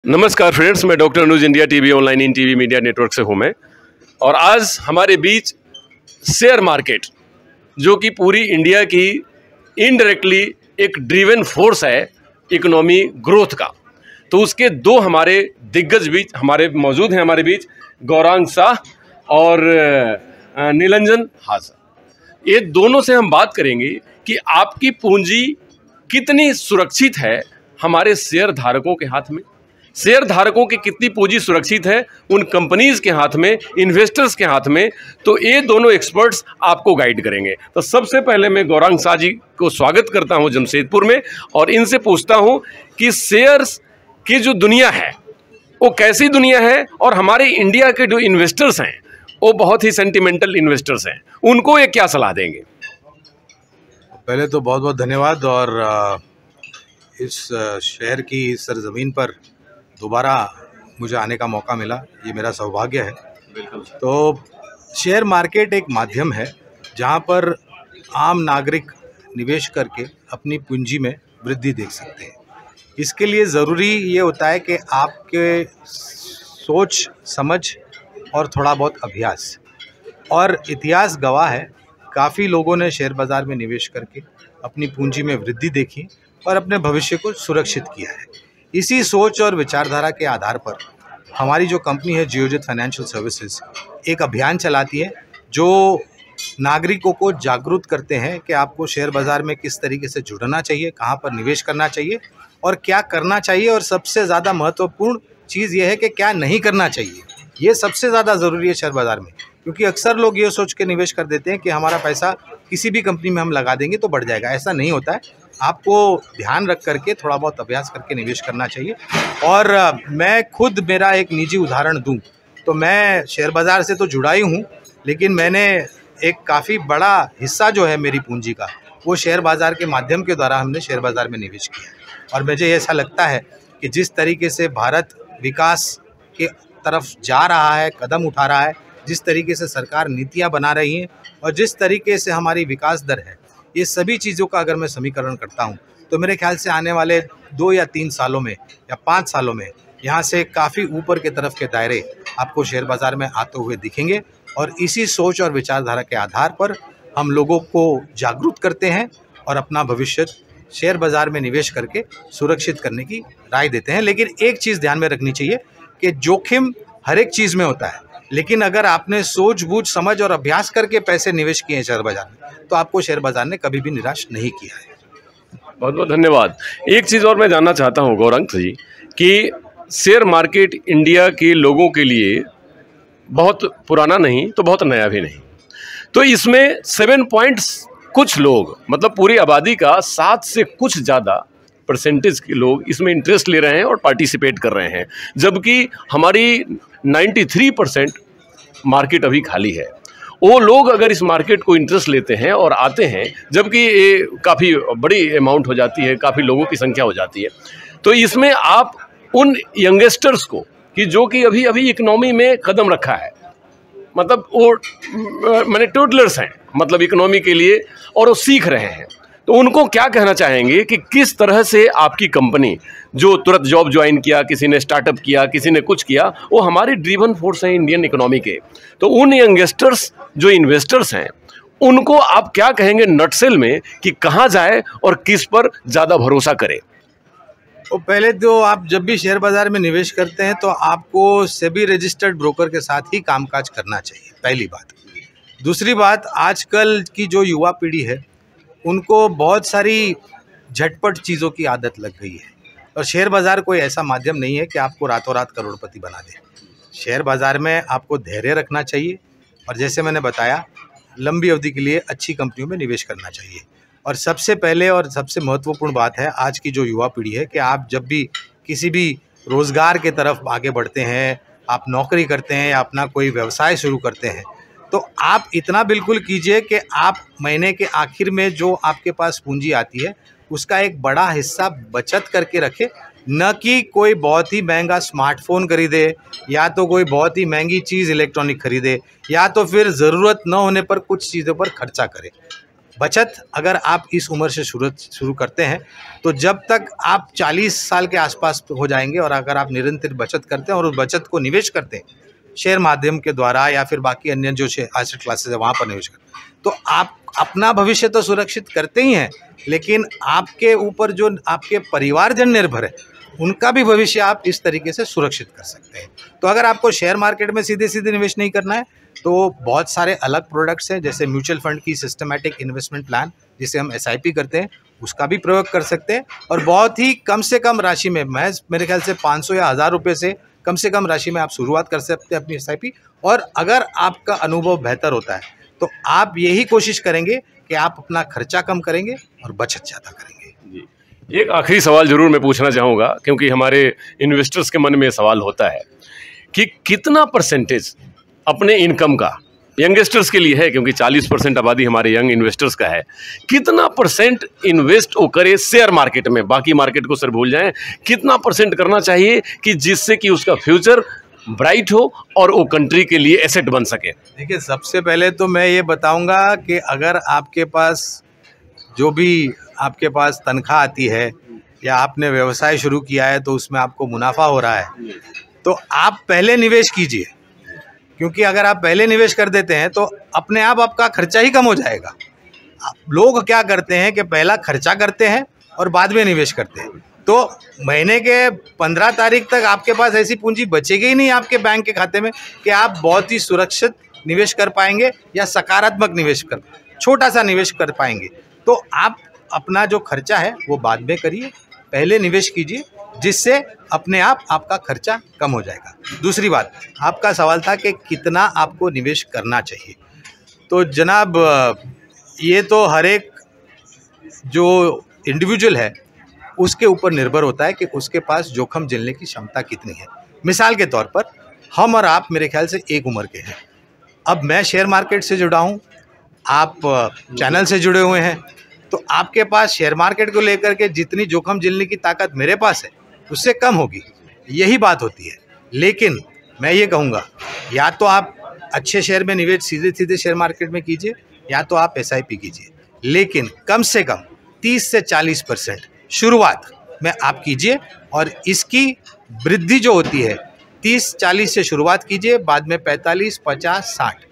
नमस्कार फ्रेंड्स, मैं doctor Anuj India TV online in TV media network से हूँ मैं। और आज हमारे बीच शेयर मार्केट, जो कि पूरी इंडिया की इनडायरेक्टली एक ड्रिवन फोर्स है इकोनॉमी ग्रोथ का, तो उसके दो हमारे दिग्गज बीच मौजूद हैं हमारे बीच, गौरांग शाह और नीलंजन हाजा। ये दोनों से हम बात करेंगे कि आपकी पूंजी कितनी सुरक्षित है हमारे शेयर धारकों के हाथ में, शेयर धारकों की कितनी पूंजी सुरक्षित है उन कंपनीज के हाथ में, इन्वेस्टर्स के हाथ में। तो ये दोनों एक्सपर्ट्स आपको गाइड करेंगे। तो सबसे पहले मैं गौरांग शाह जी को स्वागत करता हूं जमशेदपुर में, और इनसे पूछता हूं कि शेयर्स की जो दुनिया है वो कैसी दुनिया है, और हमारे इंडिया के जो इन्वेस्टर्स हैं वो बहुत ही सेंटिमेंटल इन्वेस्टर्स हैं, उनको ये क्या सलाह देंगे? पहले तो बहुत बहुत धन्यवाद। और इस शहर की सरजमीन पर दोबारा मुझे आने का मौका मिला, ये मेरा सौभाग्य है। बिल्कुल। तो शेयर मार्केट एक माध्यम है जहाँ पर आम नागरिक निवेश करके अपनी पूंजी में वृद्धि देख सकते हैं। इसके लिए ज़रूरी ये होता है कि आपके सोच समझ और थोड़ा बहुत अभ्यास, और इतिहास गवाह है काफ़ी लोगों ने शेयर बाज़ार में निवेश करके अपनी पूंजी में वृद्धि देखी और अपने भविष्य को सुरक्षित किया है। इसी सोच और विचारधारा के आधार पर हमारी जो कंपनी है जियोजेट फाइनेंशियल सर्विसेज एक अभियान चलाती है जो नागरिकों को जागरूक करते हैं कि आपको शेयर बाज़ार में किस तरीके से जुड़ना चाहिए, कहां पर निवेश करना चाहिए और क्या करना चाहिए, और सबसे ज़्यादा महत्वपूर्ण चीज़ ये है कि क्या नहीं करना चाहिए। ये सबसे ज़्यादा ज़रूरी है शेयर बाज़ार में, क्योंकि अक्सर लोग ये सोच के निवेश कर देते हैं कि हमारा पैसा किसी भी कंपनी में हम लगा देंगे तो बढ़ जाएगा। ऐसा नहीं होता है। आपको ध्यान रख करके थोड़ा बहुत अभ्यास करके निवेश करना चाहिए। और मैं खुद मेरा एक निजी उदाहरण दूं तो मैं शेयर बाज़ार से तो जुड़ा ही हूं, लेकिन मैंने एक काफ़ी बड़ा हिस्सा जो है मेरी पूंजी का वो शेयर बाज़ार के माध्यम के द्वारा हमने शेयर बाज़ार में निवेश किया। और मुझे ऐसा लगता है कि जिस तरीके से भारत विकास के तरफ जा रहा है, कदम उठा रहा है, जिस तरीके से सरकार नीतियाँ बना रही हैं और जिस तरीके से हमारी विकास दर है, ये सभी चीज़ों का अगर मैं समीकरण करता हूँ तो मेरे ख्याल से आने वाले 2 या 3 सालों में या 5 सालों में यहाँ से काफ़ी ऊपर के तरफ के दायरे आपको शेयर बाज़ार में आते हुए दिखेंगे। और इसी सोच और विचारधारा के आधार पर हम लोगों को जागरूक करते हैं और अपना भविष्य शेयर बाज़ार में निवेश करके सुरक्षित करने की राय देते हैं। लेकिन एक चीज़ ध्यान में रखनी चाहिए कि जोखिम हर एक चीज़ में होता है, लेकिन अगर आपने सूझबूझ समझ और अभ्यास करके पैसे निवेश किए हैं शेयर बाज़ार में तो आपको शेयर बाज़ार ने कभी भी निराश नहीं किया है। बहुत बहुत धन्यवाद। एक चीज़ और मैं जानना चाहता हूँ गौरांग जी कि शेयर मार्केट इंडिया के लोगों के लिए बहुत पुराना नहीं तो बहुत नया भी नहीं, तो इसमें 7 पॉइंट्स कुछ लोग, मतलब पूरी आबादी का 7 से कुछ ज़्यादा परसेंटेज के लोग इसमें इंटरेस्ट ले रहे हैं और पार्टिसिपेट कर रहे हैं, जबकि हमारी 93% मार्केट अभी खाली है। वो लोग अगर इस मार्केट को इंटरेस्ट लेते हैं और आते हैं, जबकि ये काफ़ी बड़ी अमाउंट हो जाती है, काफ़ी लोगों की संख्या हो जाती है, तो इसमें आप उन यंगस्टर्स को कि जो कि अभी अभी इकोनॉमी में कदम रखा है, मतलब वो मैंने टोडलर्स हैं, मतलब इकोनॉमी के लिए, और वो सीख रहे हैं, तो उनको क्या कहना चाहेंगे कि किस तरह से आपकी कंपनी जो तुरंत जॉब ज्वाइन किया, किसी ने स्टार्टअप किया, किसी ने कुछ किया, वो हमारी ड्रिवन फोर्स है इंडियन इकोनॉमी के, तो उन यंगस्टर्स जो इन्वेस्टर्स हैं उनको आप क्या कहेंगे नटसेल में कि कहाँ जाए और किस पर ज़्यादा भरोसा करें? तो पहले तो आप जब भी शेयर बाज़ार में निवेश करते हैं तो आपको सेबी रजिस्टर्ड ब्रोकर के साथ ही कामकाज करना चाहिए, पहली बात। दूसरी बात, आजकल की जो युवा पीढ़ी है उनको बहुत सारी झटपट चीज़ों की आदत लग गई है, और शेयर बाज़ार कोई ऐसा माध्यम नहीं है कि आपको रातों रात करोड़पति बना दे। शेयर बाज़ार में आपको धैर्य रखना चाहिए, और जैसे मैंने बताया लंबी अवधि के लिए अच्छी कंपनियों में निवेश करना चाहिए। और सबसे पहले और सबसे महत्वपूर्ण बात है आज की जो युवा पीढ़ी है कि आप जब भी किसी भी रोज़गार के तरफ आगे बढ़ते हैं, आप नौकरी करते हैं या अपना कोई व्यवसाय शुरू करते हैं, तो आप इतना बिल्कुल कीजिए कि आप महीने के आखिर में जो आपके पास पूंजी आती है उसका एक बड़ा हिस्सा बचत करके रखें, न कि कोई बहुत ही महंगा स्मार्टफोन खरीदे या तो कोई बहुत ही महंगी चीज़ इलेक्ट्रॉनिक खरीदे या तो फिर ज़रूरत न होने पर कुछ चीज़ों पर खर्चा करे। बचत अगर आप इस उम्र से शुरू करते हैं तो जब तक आप 40 साल के आसपास हो जाएंगे, और अगर आप निरंतर बचत करते हैं और उस बचत को निवेश करते हैं शेयर माध्यम के द्वारा या फिर बाकी अन्य जो एसेट क्लासेस है वहाँ पर निवेश करते हैं, तो आप अपना भविष्य तो सुरक्षित करते ही हैं, लेकिन आपके ऊपर जो आपके परिवारजन निर्भर है उनका भी भविष्य आप इस तरीके से सुरक्षित कर सकते हैं। तो अगर आपको शेयर मार्केट में सीधे सीधे निवेश नहीं करना है तो बहुत सारे अलग प्रोडक्ट्स हैं, जैसे म्यूचुअल फंड की सिस्टमैटिक इन्वेस्टमेंट प्लान जिसे हम SIP करते हैं उसका भी प्रयोग कर सकते हैं, और बहुत ही कम से कम राशि में, मैं मेरे ख्याल से 500 या 1000 रुपये से कम राशि में आप शुरुआत कर सकते हैं अपनी SIP। और अगर आपका अनुभव बेहतर होता है तो आप यही कोशिश करेंगे कि आप अपना खर्चा कम करेंगे और बचत ज़्यादा करेंगे। जी, एक आखिरी सवाल जरूर मैं पूछना चाहूँगा, क्योंकि हमारे इन्वेस्टर्स के मन में सवाल होता है कि कितना परसेंटेज अपने इनकम का, यंगस्टर्स के लिए है क्योंकि 40% आबादी हमारे यंग इन्वेस्टर्स का है, कितना परसेंट इन्वेस्ट वो करे शेयर मार्केट में, बाकी मार्केट को सर भूल जाएं, कितना परसेंट करना चाहिए कि जिससे कि उसका फ्यूचर ब्राइट हो और वो कंट्री के लिए एसेट बन सके? देखिए, सबसे पहले तो मैं ये बताऊंगा कि अगर आपके पास जो भी आपके पास तनख्वाह आती है या आपने व्यवसाय शुरू किया है तो उसमें आपको मुनाफा हो रहा है, तो आप पहले निवेश कीजिए, क्योंकि अगर आप पहले निवेश कर देते हैं तो अपने आप आपका खर्चा ही कम हो जाएगा। लोग क्या करते हैं कि पहला खर्चा करते हैं और बाद में निवेश करते हैं, तो महीने के 15 तारीख तक आपके पास ऐसी पूंजी बचेगी ही नहीं आपके बैंक के खाते में कि आप बहुत ही सुरक्षित निवेश कर पाएंगे या सकारात्मक निवेश कर, छोटा सा निवेश कर पाएंगे। तो आप अपना जो खर्चा है वो बाद में करिए, पहले निवेश कीजिए, जिससे अपने आप आपका खर्चा कम हो जाएगा। दूसरी बात, आपका सवाल था कि कितना आपको निवेश करना चाहिए। तो जनाब, ये तो हर एक जो इंडिविजुअल है उसके ऊपर निर्भर होता है कि उसके पास जोखिम झेलने की क्षमता कितनी है। मिसाल के तौर पर हम और आप मेरे ख्याल से एक उम्र के हैं। अब मैं शेयर मार्केट से जुड़ा हूँ, आप चैनल से जुड़े हुए हैं, तो आपके पास शेयर मार्केट को लेकर के जितनी जोखिम झेलने की ताकत मेरे पास है उससे कम होगी, यही बात होती है। लेकिन मैं ये कहूँगा, या तो आप अच्छे शेयर में निवेश सीधे सीधे शेयर मार्केट में कीजिए, या तो आप SIP कीजिए, लेकिन कम से कम 30 से 40% शुरुआत में आप कीजिए, और इसकी वृद्धि जो होती है 30-40 से शुरुआत कीजिए, बाद में 45-50-60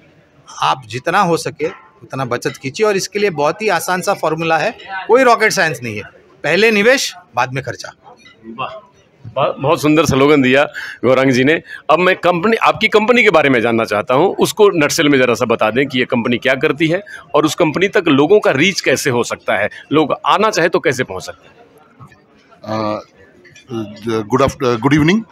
आप जितना हो सके उतना बचत कीजिए। और इसके लिए बहुत ही आसान सा फॉर्मूला है, कोई रॉकेट साइंस नहीं है, पहले निवेश बाद में खर्चा। बहुत सुंदर स्लोगन दिया गौरांग जी ने। अब मैं आपकी कंपनी के बारे में जानना चाहता हूं, उसको नटसेल में ज़रा सा बता दें कि ये कंपनी क्या करती है और उस कंपनी तक लोगों का रीच कैसे हो सकता है, लोग आना चाहे तो कैसे पहुंच सकते हैं। Good evening.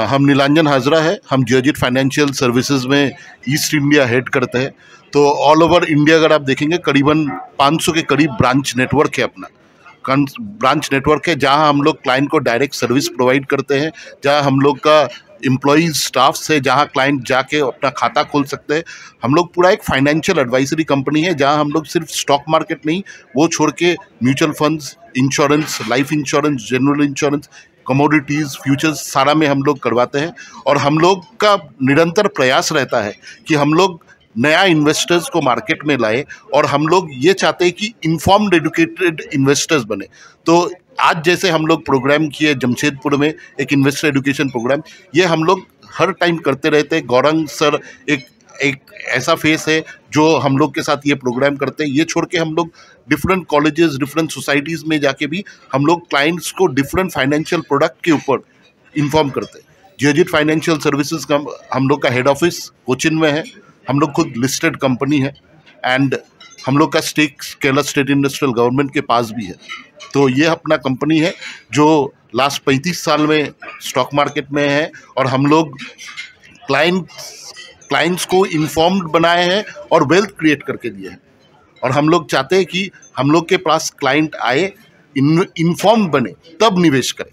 हम नीलांजन हाजरा है, हम जियोजित फाइनेंशियल सर्विसेज में ईस्ट इंडिया हेड करते हैं। तो ऑल ओवर इंडिया अगर आप देखेंगे करीबन 500 के करीब ब्रांच नेटवर्क है, अपना ब्रांच नेटवर्क है, जहां हम लोग क्लाइंट को डायरेक्ट सर्विस प्रोवाइड करते हैं, जहां हम लोग का एम्प्लॉयज़ स्टाफ से जहां क्लाइंट जाके अपना खाता खोल सकते हैं। हम लोग पूरा एक फाइनेंशियल एडवाइजरी कंपनी है, जहां हम लोग सिर्फ स्टॉक मार्केट नहीं, वो छोड़ के mutual funds, insurance, life insurance, general insurance, commodities, futures सारा में हम लोग करवाते हैं। और हम लोग का निरंतर प्रयास रहता है कि हम लोग नया इन्वेस्टर्स को मार्केट में लाए, और हम लोग ये चाहते हैं कि इन्फॉर्म्ड एडुकेटेड इन्वेस्टर्स बने। तो आज जैसे हम लोग प्रोग्राम किए जमशेदपुर में एक इन्वेस्टर एजुकेशन प्रोग्राम, ये हम लोग हर टाइम करते रहते हैं। गौरंग सर एक ऐसा फेस है जो हम लोग के साथ ये प्रोग्राम करते हैं। ये छोड़ के हम लोग डिफरेंट कॉलेजेस, डिफरेंट सोसाइटीज़ में जाके भी हम लोग क्लाइंट्स को डिफरेंट फाइनेंशियल प्रोडक्ट के ऊपर इन्फॉर्म करते हैं। जियोजित फाइनेंशियल सर्विसेज का हम लोग का हेड ऑफिस कोचिन में है, हम लोग खुद लिस्टेड कंपनी है, एंड हम लोग का stake Kerala state industrial government के पास भी है। तो ये अपना कंपनी है जो लास्ट 35 साल में स्टॉक मार्केट में है, और हम लोग क्लाइंट्स को इन्फॉर्म्ड बनाए हैं और वेल्थ क्रिएट करके दिए हैं। और हम लोग चाहते हैं कि हम लोग के पास क्लाइंट आए, इन्फॉर्म्ड बने, तब निवेश करें।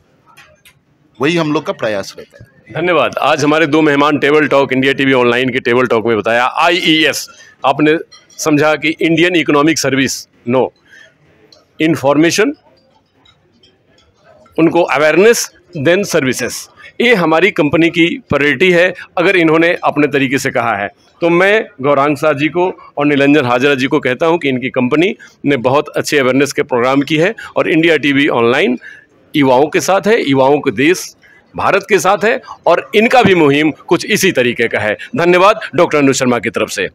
वही हम लोग का प्रयास रहता है। धन्यवाद। आज हमारे दो मेहमान table talk India TV online के टेबल टॉक में बताया IES, आपने समझा कि Indian economic service, no information, उनको अवेयरनेस देन सर्विसेज, ये हमारी कंपनी की प्रायोरिटी है, अगर इन्होंने अपने तरीके से कहा है। तो मैं गौरांग शाह जी को और निलंजन हाजरा जी को कहता हूं कि इनकी कंपनी ने बहुत अच्छे अवेयरनेस के प्रोग्राम की है और इंडिया टीवी ऑनलाइन युवाओं के साथ है, युवाओं के देश भारत के साथ है और इनका भी मुहिम कुछ इसी तरीके का है। धन्यवाद डॉक्टर अनुज शर्मा की तरफ से।